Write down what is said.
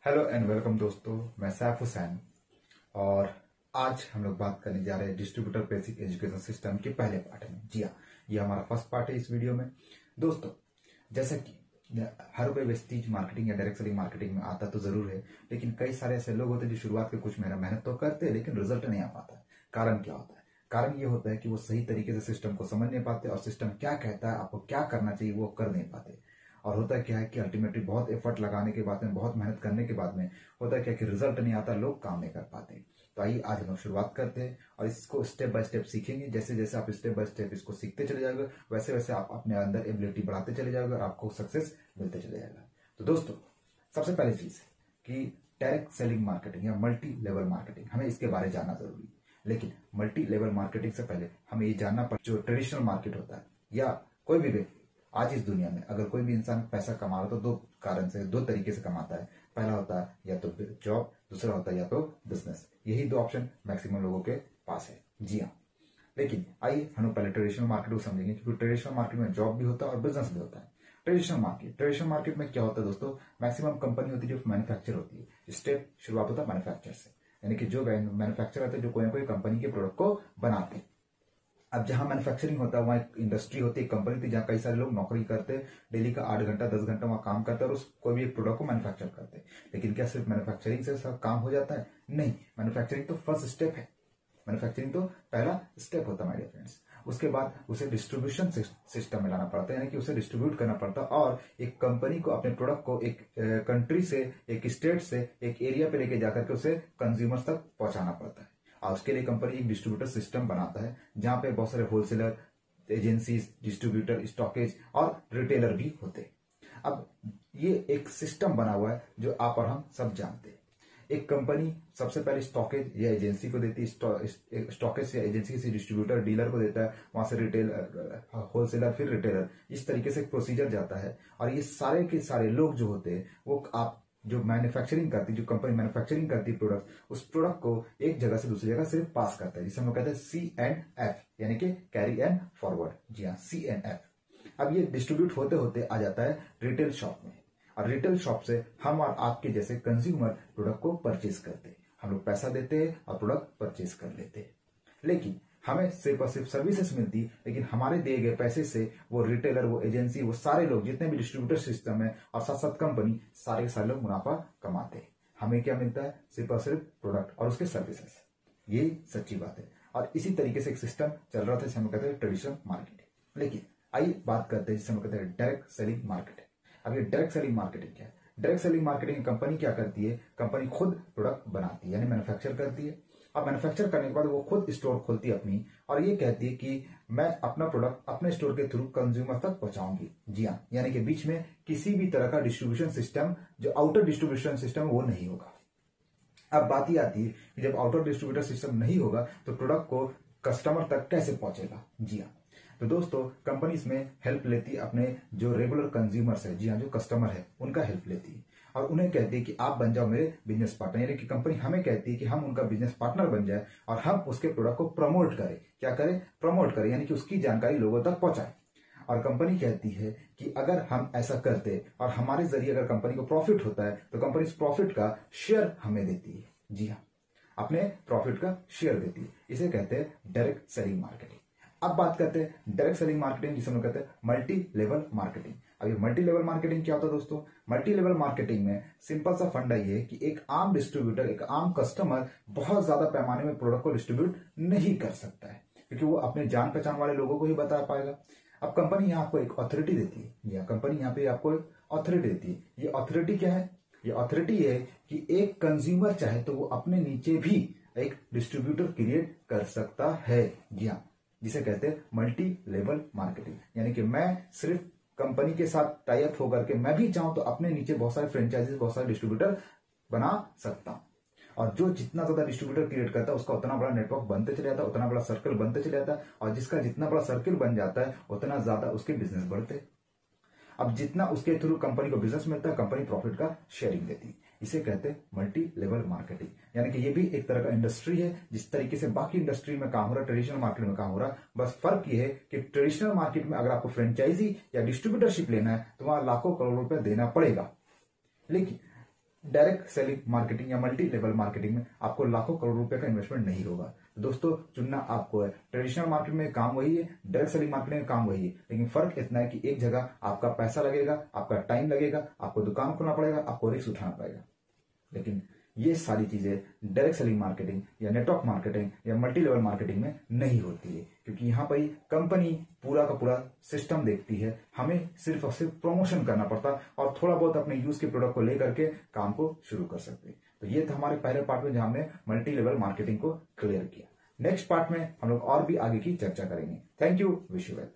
Hello and welcome दोस्तों, मैं सैफ हुसैन। और आज हम लोग बात करने जा रहे हैं डिस्ट्रीब्यूटर बेसिक एजुकेशन सिस्टम के पहले पार्ट में। जी हाँ, ये हमारा फर्स्ट पार्ट है इस वीडियो में। दोस्तों, जैसा कि हर कोई वेस्टीज मार्केटिंग या डायरेक्ट सेलिंग मार्केटिंग में आता तो जरूर है, लेकिन कई सारे ऐसे लोग होते हैं जो शुरुआत के कुछ महीना मेहनत तो करते हैं लेकिन रिजल्ट नहीं आ पाता। कारण क्या होता है? कारण ये होता है कि वो सही तरीके से सिस्टम को समझ नहीं पाते और सिस्टम क्या कहता है, आपको क्या करना चाहिए, वो कर नहीं पाते। और होता क्या है कि अल्टीमेटली बहुत एफर्ट लगाने के बाद में, बहुत मेहनत करने के बाद में होता क्या कि रिजल्ट नहीं आता, लोग काम नहीं कर पाते। तो आइए आज हम लोग शुरुआत करते हैं और इसको स्टेप बाय स्टेप सीखेंगे। जैसे जैसे आप स्टेप बाय स्टेप इसको सीखते चले जाओगे, वैसे वैसे आप अपने अंदर एबिलिटी बढ़ाते चले जाओगे और आपको सक्सेस मिलते चले जाएगा। तो दोस्तों, सबसे पहली चीज कि डायरेक्ट सेलिंग मार्केटिंग या मल्टी लेवल मार्केटिंग, हमें इसके बारे में जानना जरूरी है। लेकिन मल्टी लेवल मार्केटिंग से पहले हमें ये जानना पड़ता जो ट्रेडिशनल मार्केट होता है या कोई भी व्यक्ति आज इस दुनिया में अगर कोई भी इंसान पैसा कमा रहा है तो दो कारण से, दो तरीके से कमाता है। पहला होता है या तो जॉब, दूसरा होता है या तो बिजनेस। यही दो ऑप्शन मैक्सिमम लोगों के पास है। जी हाँ, लेकिन आइए हम लोग पहले ट्रेडिशनल मार्केट को समझेंगे, क्योंकि ट्रेडिशनल मार्केट में जॉब भी होता है और बिजनेस भी होता है। ट्रेडिशनल मार्केट में क्या होता है दोस्तों? मैक्सिमम कंपनी होती है जो मैन्युफैक्चर होती है। स्टेप शुरुआत होता है मैन्युफैक्चर से, यानी कि जो मैन्युफैक्चर होते हैं जो कोई ना कोई कंपनी के प्रोडक्ट को बनाते हैं। अब जहां मैन्युफैक्चरिंग होता है वहां एक इंडस्ट्री होती है, कंपनी थी जहां कई सारे लोग नौकरी करते हैं, डेली का 8 घंटा 10 घंटा वहां काम करते हैं और उस कोई भी एक प्रोडक्ट को मैन्युफैक्चर करते हैं। लेकिन क्या सिर्फ मैन्युफैक्चरिंग से सब काम हो जाता है? नहीं, मैन्युफैक्चरिंग तो फर्स्ट स्टेप है। मैन्युफैक्चरिंग तो पहला स्टेप होता है माय डियर फ्रेंड्स। उसके बाद उसे डिस्ट्रीब्यूशन सिस्टम में लाना पड़ता है, यानी कि उसे डिस्ट्रीब्यूट करना पड़ता है और एक कंपनी को अपने प्रोडक्ट को एक कंट्री से, एक स्टेट से, एक एरिया पे लेके जाकर के उसे कंज्यूमर्स तक पहुंचाना पड़ता है। और उसके लिए कंपनी एक डिस्ट्रीब्यूटर सिस्टम बनाता है जहां पे बहुत सारे होलसेलर, एजेंसीज, डिस्ट्रीब्यूटर, स्टॉकेज और रिटेलर भी होते हैं। अब ये एक सिस्टम बना हुआ है जो आप और हम सब जानते हैं। एक कंपनी सबसे पहले स्टॉकेज या एजेंसी को देती है, स्टॉकेज या एजेंसी से डिस्ट्रीब्यूटर डीलर को देता है, वहां से रिटेलर, होलसेलर, फिर रिटेलर। इस तरीके से एक प्रोसीजर जाता है और ये सारे के सारे लोग जो होते हैं वो आप जो मैन्युफैक्चरिंग करती है, जो कंपनी मैन्युफैक्चरिंग करती है प्रोडक्ट, उस प्रोडक्ट को एक जगह से दूसरी जगह से पास करता है, जिसे हम लोग कहते हैं C&F, यानी कि कैरी एंड फॉरवर्ड। जी हाँ, C&F। अब ये डिस्ट्रीब्यूट होते होते आ जाता है रिटेल शॉप में, और रिटेल शॉप से हम और आपके जैसे कंज्यूमर प्रोडक्ट को परचेज करते हैं। हम लोग पैसा देते हैं और प्रोडक्ट परचेज कर लेते हैं। लेकिन हमें सिर्फ और सिर्फ सर्विसेज मिलती, लेकिन हमारे दिए गए पैसे से वो रिटेलर, वो एजेंसी, वो सारे लोग, जितने भी डिस्ट्रीब्यूटर सिस्टम है और साथ साथ कंपनी, सारे के सारे लोग मुनाफा कमाते हैं। हमें क्या मिलता है? सिर्फ और सिर्फ प्रोडक्ट और उसके सर्विसेज। यही सच्ची बात है। और इसी तरीके से एक सिस्टम चल रहा था जिसे हम कहते हैं ट्रेडिशनल मार्केटिंग। लेकिन आइए बात करते हैं जिसे हम कहते हैं डायरेक्ट सेलिंग मार्केटिंग। अब ये डायरेक्ट सेलिंग मार्केटिंग क्या है? डायरेक्ट सेलिंग मार्केटिंग कंपनी क्या करती है? कंपनी खुद प्रोडक्ट बनाती है, यानी मैन्युफैक्चर करती है। अब मैन्युफैक्चर करने के बाद वो खुद स्टोर खोलती है अपनी, और ये कहती है कि मैं अपना प्रोडक्ट अपने स्टोर के थ्रू कंज्यूमर तक पहुंचाऊंगी। जी हाँ, यानी कि बीच में किसी भी तरह का डिस्ट्रीब्यूशन सिस्टम, जो आउटर डिस्ट्रीब्यूशन सिस्टम, वो नहीं होगा। अब बात ही आती है कि जब आउटर डिस्ट्रीब्यूटर सिस्टम नहीं होगा तो प्रोडक्ट को कस्टमर तक कैसे पहुंचेगा? जी हाँ, तो दोस्तों कंपनी इसमें हेल्प लेती है अपने जो रेगुलर कंज्यूमर्स है, जी हाँ, जो कस्टमर है उनका हेल्प लेती है और उन्हें कहती है कि आप बन जाओ मेरे बिजनेस पार्टनर। यानी कि कंपनी हमें कहती है कि हम उनका बिजनेस पार्टनर बन जाए और हम उसके प्रोडक्ट को प्रमोट करें। क्या करें? प्रमोट करें, यानी कि उसकी जानकारी लोगों तक पहुंचाए। और कंपनी कहती है कि अगर हम ऐसा करते और हमारे जरिए अगर कंपनी को प्रॉफिट होता है तो कंपनी इस प्रॉफिट का शेयर हमें देती है। जी हाँ, अपने प्रॉफिट का शेयर देती है। इसे कहते हैं डायरेक्ट सेलिंग मार्केटिंग। अब बात करते हैं डायरेक्ट सेलिंग मार्केटिंग, जिसे हम कहते हैं मल्टी लेवल मार्केटिंग। अब ये मल्टी लेवल मार्केटिंग क्या होता है दोस्तों? मल्टी लेवल मार्केटिंग में सिंपल सा फंडा ये है कि एक आम डिस्ट्रीब्यूटर, एक आम कस्टमर बहुत ज्यादा पैमाने में प्रोडक्ट को डिस्ट्रीब्यूट नहीं कर सकता है, क्योंकि वो अपने जान पहचान वाले लोगों को ही बता पाएगा। अब कंपनी यहाँ आपको एक अथॉरिटी देती है, या कंपनी यहाँ पे आपको एक अथॉरिटी देती है। ये अथॉरिटी क्या है? ये अथॉरिटी है कि एक कंज्यूमर चाहे तो वो अपने नीचे भी एक डिस्ट्रीब्यूटर क्रिएट कर सकता है। जी हाँ, जिसे कहते हैं मल्टी लेवल मार्केटिंग। यानी कि मैं सिर्फ कंपनी के साथ टाई अप होकर के मैं भी चाहूं तो अपने नीचे बहुत सारे फ्रेंचाइजीज, बहुत सारे डिस्ट्रीब्यूटर बना सकता हूं। और जो जितना ज्यादा डिस्ट्रीब्यूटर क्रिएट करता है उसका उतना बड़ा नेटवर्क बनते चले जाता है, उतना बड़ा सर्कल बनते चले जाता है, और जिसका जितना बड़ा सर्कल बन जाता है उतना ज्यादा उसके बिजनेस बढ़ते हैं। अब जितना उसके थ्रू कंपनी को बिजनेस मिलता है, कंपनी प्रॉफिट का शेयरिंग देती है। इसे कहते हैं मल्टी लेवल मार्केटिंग। यानी कि ये भी एक तरह का इंडस्ट्री है, जिस तरीके से बाकी इंडस्ट्री में काम हो रहा है, ट्रेडिशनल मार्केट में काम हो रहा है। बस फर्क ये है कि ट्रेडिशनल मार्केट में अगर आपको फ्रेंचाइजी या डिस्ट्रीब्यूटरशिप लेना है तो वहां लाखों करोड़ रुपए देना पड़ेगा। लेकिन डायरेक्ट सेलिंग मार्केटिंग या मल्टी लेवल मार्केटिंग में आपको लाखों करोड़ रुपए का इन्वेस्टमेंट नहीं होगा। तो दोस्तों चुनना आपको है। ट्रेडिशनल मार्केट में काम वही है, डायरेक्ट सेलिंग मार्केटिंग में काम वही है, लेकिन फर्क इतना है कि एक जगह आपका पैसा लगेगा, आपका टाइम लगेगा, आपको दुकान खोलना पड़ेगा, आपको रिस्क उठाना पड़ेगा। लेकिन ये सारी चीजें डायरेक्ट सेलिंग मार्केटिंग या नेटवर्क मार्केटिंग या मल्टी लेवल मार्केटिंग में नहीं होती है, क्योंकि यहाँ पर कंपनी पूरा का पूरा सिस्टम देखती है। हमें सिर्फ और सिर्फ प्रमोशन करना पड़ता और थोड़ा बहुत अपने यूज के प्रोडक्ट को लेकर के काम को शुरू कर सकते। तो ये था हमारे पहले पार्ट में जहां हमने मल्टी लेवल मार्केटिंग को क्लियर किया। नेक्स्ट पार्ट में हम लोग और भी आगे की चर्चा करेंगे। Thank you, wish you well.